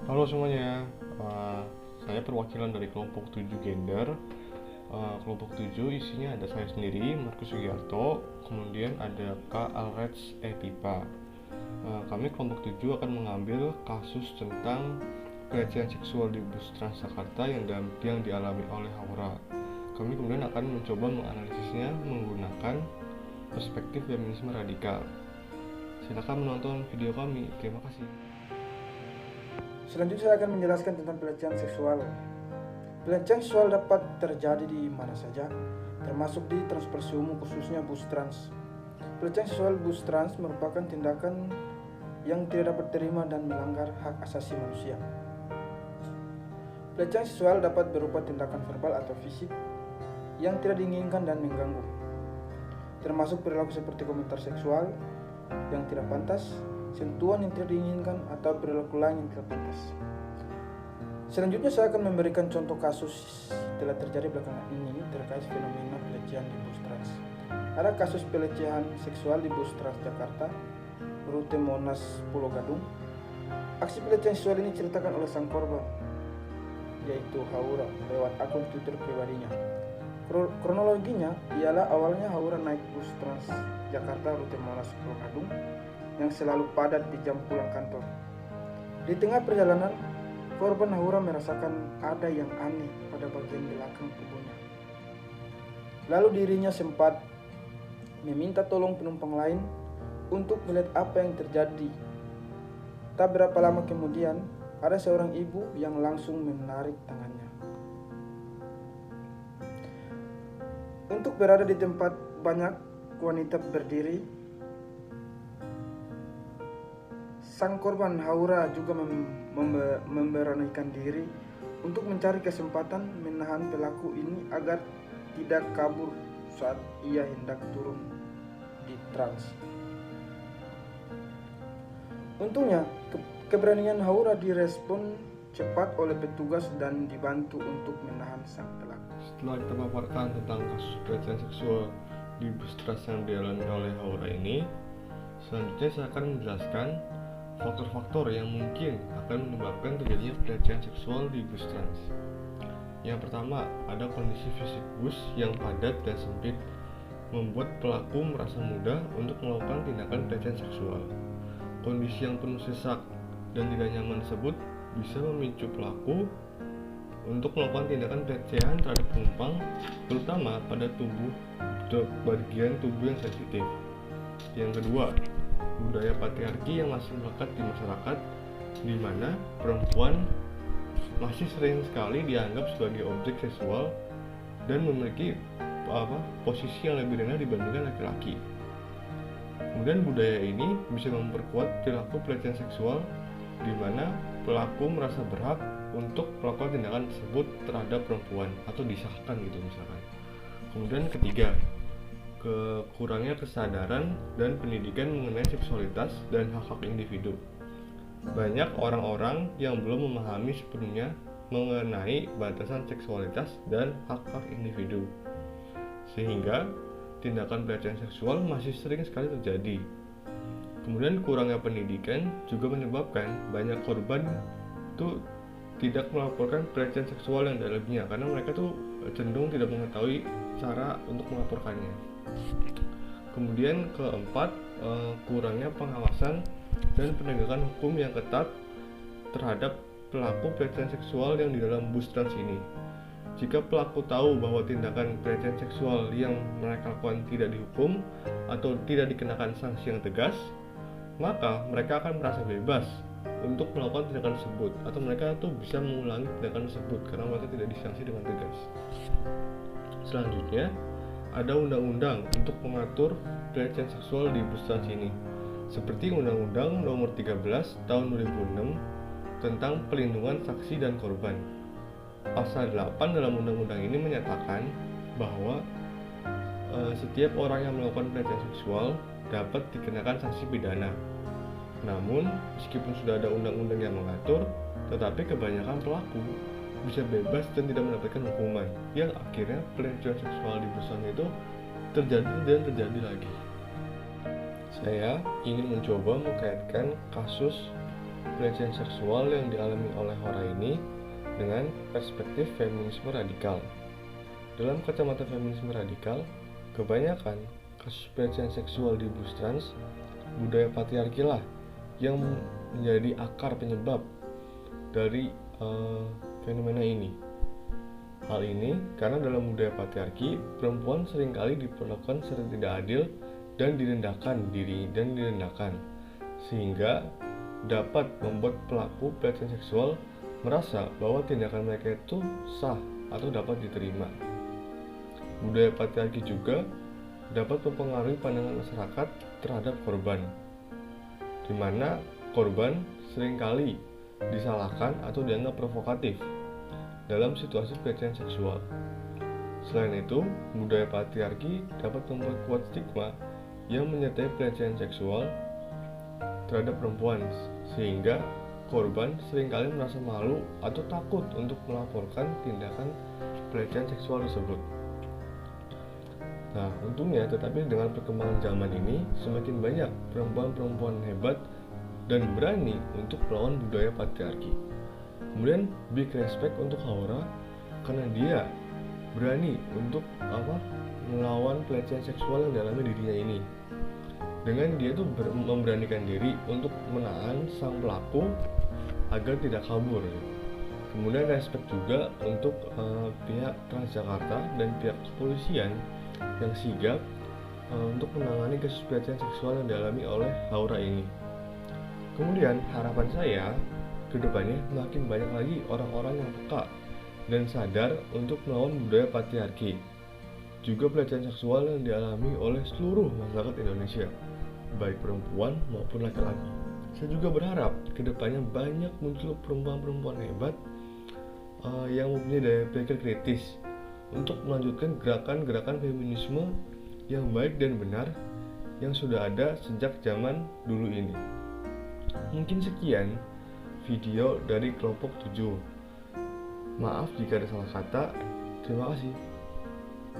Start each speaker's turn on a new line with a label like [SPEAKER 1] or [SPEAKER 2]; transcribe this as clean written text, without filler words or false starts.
[SPEAKER 1] Halo semuanya, saya perwakilan dari kelompok 7 gender. Kelompok 7 isinya ada saya sendiri, Markus Sugiarto, kemudian ada Kak Alreds Epipa. Kami kelompok 7 akan mengambil kasus tentang pelecehan seksual di bus Transjakarta yang dialami oleh Haura. Kami kemudian akan mencoba menganalisisnya menggunakan perspektif feminisme radikal. Silakan menonton video kami. Terima kasih.
[SPEAKER 2] Selanjutnya saya akan menjelaskan tentang pelecehan seksual. Pelecehan seksual dapat terjadi di mana saja, termasuk di transportasi umum khususnya bus trans. Pelecehan seksual bus trans merupakan tindakan yang tidak dapat diterima dan melanggar hak asasi manusia. Pelecehan seksual dapat berupa tindakan verbal atau fisik yang tidak diinginkan dan mengganggu, termasuk perilaku seperti komentar seksual yang tidak pantas, sentuhan yang tidak diinginkan, atau perilaku lain yang tidak pantas. Selanjutnya saya akan memberikan contoh kasus telah terjadi belakangan ini terkait fenomena pelecehan di bus trans. Ada kasus pelecehan seksual di bus Transjakarta, rute Monas Pulau Gadung. Aksi pelecehan seksual ini diceritakan oleh sang korban, yaitu Haura, lewat akun Twitter pribadinya. Kronologinya ialah awalnya Haura naik bus Transjakarta rute Monas Pulau Gadung yang selalu padat di jam pulang kantor. Di tengah perjalanan, korban Haura merasakan ada yang aneh pada bagian belakang tubuhnya. Lalu dirinya sempat meminta tolong penumpang lain untuk melihat apa yang terjadi. Tak berapa lama kemudian, ada seorang ibu yang langsung menarik tangannya. Untuk berada di tempat banyak wanita berdiri, sang korban Haura juga memberanikan diri untuk mencari kesempatan menahan pelaku ini agar tidak kabur saat ia hendak turun di trans. Untungnya, keberanian Haura direspon cepat oleh petugas dan dibantu untuk menahan sang pelaku.
[SPEAKER 1] Setelah kita paparkan tentang kasus pelecehan seksual di bus trans yang dialami oleh Haura ini, selanjutnya saya akan menjelaskan faktor-faktor yang mungkin akan menyebabkan terjadinya pelecehan seksual di bus trans. Yang pertama, ada kondisi fisik bus yang padat dan sempit membuat pelaku merasa mudah untuk melakukan tindakan pelecehan seksual. Kondisi yang penuh sesak dan tidak nyaman tersebut bisa memicu pelaku untuk melakukan tindakan pelecehan terhadap penumpang, terutama pada bagian tubuh yang sensitif. Yang kedua, budaya patriarki yang masih melekat di masyarakat, di mana perempuan masih sering sekali dianggap sebagai objek seksual dan memiliki posisi yang lebih rendah dibandingkan laki-laki. Kemudian budaya ini bisa memperkuat perilaku pelecehan seksual, di mana pelaku merasa berhak untuk melakukan tindakan tersebut terhadap perempuan atau disahkan gitu misalkan. Kemudian ketiga, kurangnya kesadaran dan pendidikan mengenai seksualitas dan hak-hak individu. Banyak orang-orang yang belum memahami sepenuhnya mengenai batasan seksualitas dan hak-hak individu, sehingga tindakan pelecehan seksual masih sering sekali terjadi. Kemudian kurangnya pendidikan juga menyebabkan banyak korban itu tidak melaporkan pelecehan seksual yang dialaminya karena mereka tuh cenderung tidak mengetahui cara untuk melaporkannya. Kemudian keempat, kurangnya pengawasan dan penegakan hukum yang ketat terhadap pelaku pelecehan seksual yang di dalam bus trans ini. Jika pelaku tahu bahwa tindakan pelecehan seksual yang mereka lakukan tidak dihukum atau tidak dikenakan sanksi yang tegas, maka mereka akan merasa bebas untuk melakukan tindakan tersebut, atau mereka tuh bisa mengulangi tindakan tersebut karena mereka tidak disanksi dengan tegas. Selanjutnya, ada undang-undang untuk mengatur pelecehan seksual di bus trans ini, seperti Undang-Undang Nomor 13 Tahun 2006 tentang Pelindungan Saksi dan Korban. Pasal 8 dalam undang-undang ini menyatakan bahwa setiap orang yang melakukan pelecehan seksual dapat dikenakan sanksi pidana. Namun, meskipun sudah ada undang-undang yang mengatur, tetapi kebanyakan pelaku bisa bebas dan tidak mendapatkan hukuman, yang akhirnya pelecehan seksual di bus trans itu terjadi dan terjadi lagi. Saya ingin mencoba mengkaitkan kasus pelecehan seksual yang dialami oleh Hora ini dengan perspektif feminisme radikal. Dalam kacamata feminisme radikal, kebanyakan kasus pelecehan seksual di bus trans, budaya patriarki lah yang menjadi akar penyebab dari fenomena ini. Hal ini karena dalam budaya patriarki, perempuan seringkali diperlakukan secara tidak adil dan direndahkan, sehingga dapat membuat pelaku pelecehan seksual merasa bahwa tindakan mereka itu sah atau dapat diterima. Budaya patriarki juga dapat mempengaruhi pandangan masyarakat terhadap korban, di mana korban seringkali disalahkan atau dianggap provokatif dalam situasi pelecehan seksual. Selain itu, budaya patriarki dapat memperkuat stigma yang menyertai pelecehan seksual terhadap perempuan, sehingga korban seringkali merasa malu atau takut untuk melaporkan tindakan pelecehan seksual tersebut. Nah, untungnya tetapi dengan perkembangan zaman ini, semakin banyak perempuan-perempuan hebat dan berani untuk melawan budaya patriarki. Kemudian big respect untuk Haura karena dia berani untuk melawan pelecehan seksual yang dialami dirinya ini. Dengan dia tuh memberanikan diri untuk menahan sang pelaku agar tidak kabur. Kemudian respect juga untuk pihak Transjakarta dan pihak kepolisian yang sigap untuk menangani kasus pelecehan seksual yang dialami oleh Haura ini. Kemudian harapan saya kedepannya makin banyak lagi orang-orang yang peka dan sadar untuk melawan budaya patriarki, juga pelecehan seksual yang dialami oleh seluruh masyarakat Indonesia, baik perempuan maupun laki-laki. Saya juga berharap kedepannya banyak muncul perempuan-perempuan hebat yang mempunyai daya pikir kritis untuk melanjutkan gerakan-gerakan feminisme yang baik dan benar yang sudah ada sejak zaman dulu ini. Mungkin sekian video dari kelompok 7. Maaf jika ada salah kata. Terima kasih.